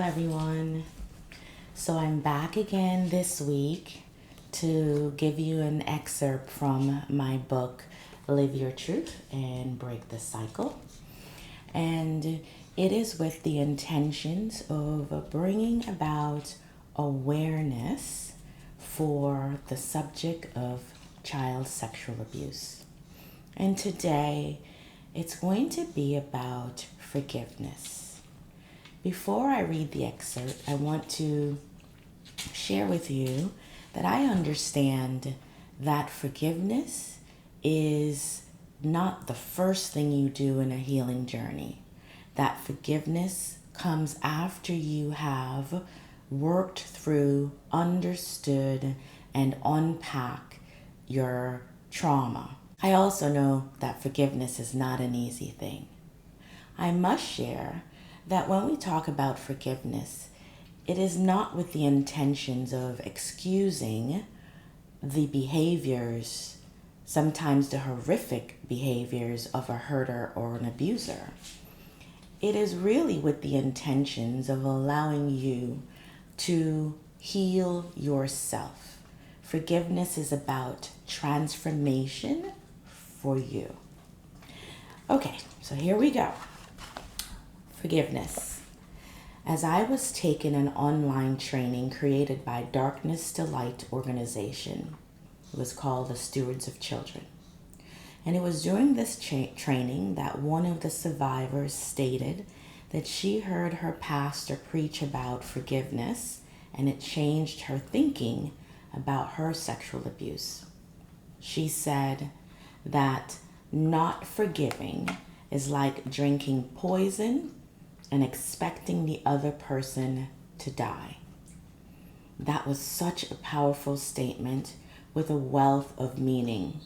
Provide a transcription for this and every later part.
everyone. So I'm back again this week to give you an excerpt from my book, Live Your Truth and Break the Cycle. And it is with the intentions of bringing about awareness for the subject of child sexual abuse. And today, it's going to be about forgiveness. Before I read the excerpt, I want to share with you that I understand that forgiveness is not the first thing you do in a healing journey. That forgiveness comes after you have worked through, understood, and unpacked your trauma. I also know that forgiveness is not an easy thing. I must share that when we talk about forgiveness, it is not with the intentions of excusing the behaviors, sometimes the horrific behaviors of a herder or an abuser. It is really with the intentions of allowing you to heal yourself. Forgiveness is about transformation for you. Okay, so here we go. Forgiveness. As I was taking an online training created by Darkness to Light organization, it was called the Stewards of Children. And it was during this training that one of the survivors stated that she heard her pastor preach about forgiveness, and it changed her thinking about her sexual abuse. She said that not forgiving is like drinking poison and expecting the other person to die. That was such a powerful statement with a wealth of meaning.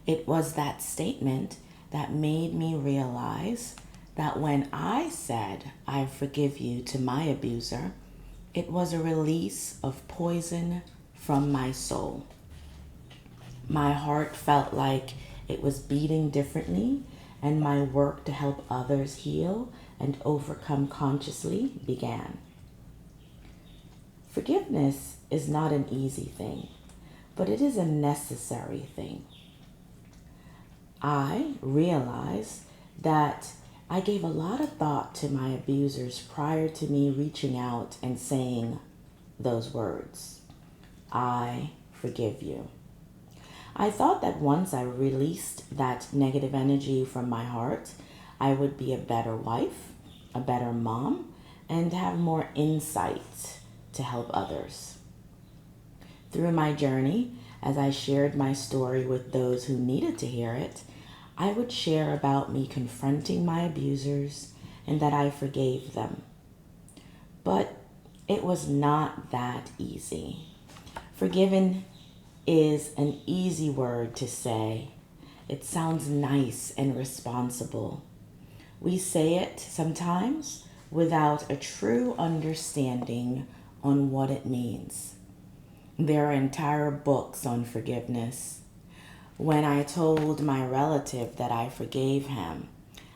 It was that statement that made me realize that when I said, "I forgive you" to my abuser, it was a release of poison from my soul. My heart felt like it was beating differently, and my work to help others heal and overcome consciously began. Forgiveness is not an easy thing, but it is a necessary thing. I realized that I gave a lot of thought to my abusers prior to me reaching out and saying those words. I forgive you. I thought that once I released that negative energy from my heart, I would be a better wife, a better mom, and have more insight to help others. Through my journey, as I shared my story with those who needed to hear it, I would share about me confronting my abusers and that I forgave them. But it was not that easy. Forgiven is an easy word to say. It sounds nice and responsible. We say it sometimes without a true understanding on what it means. There are entire books on forgiveness. When I told my relative that I forgave him,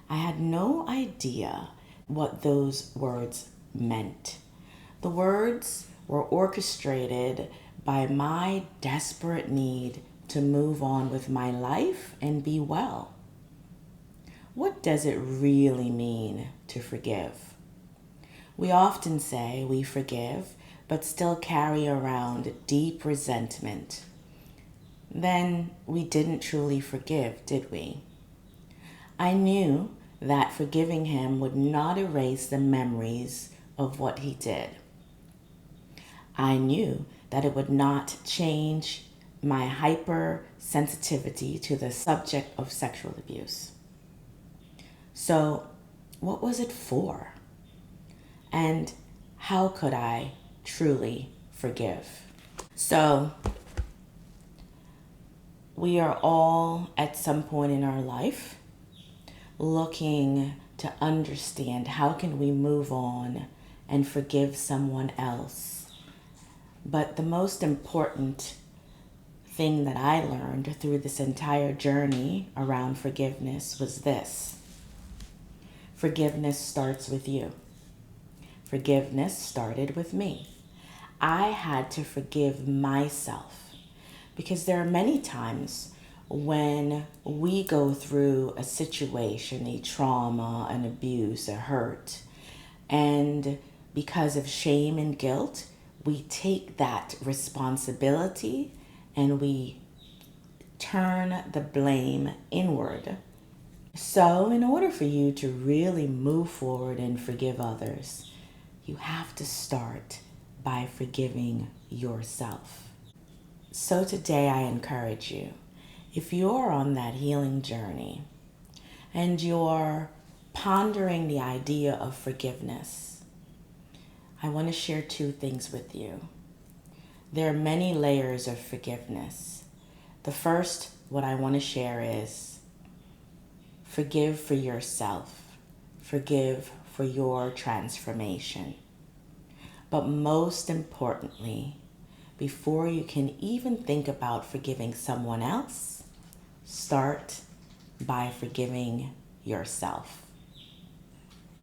I had no idea what those words meant. The words were orchestrated by my desperate need to move on with my life and be well. What does it really mean to forgive? We often say we forgive, but still carry around deep resentment. Then we didn't truly forgive, did we? I knew that forgiving him would not erase the memories of what he did. I knew that it would not change my hypersensitivity to the subject of sexual abuse. So, what was it for? And how could I truly forgive? So, we are all at some point in our life looking to understand how can we move on and forgive someone else. But the most important thing that I learned through this entire journey around forgiveness was this. Forgiveness starts with you. Forgiveness started with me. I had to forgive myself because there are many times when we go through a situation, a trauma, an abuse, a hurt, and because of shame and guilt, we take that responsibility and we turn the blame inward. So, in order for you to really move forward and forgive others, you have to start by forgiving yourself. So, today I encourage you, if you're on that healing journey and you're pondering the idea of forgiveness, I want to share two things with you. There are many layers of forgiveness. The first, what I want to share is forgive for yourself. Forgive for your transformation. But most importantly, before you can even think about forgiving someone else, start by forgiving yourself.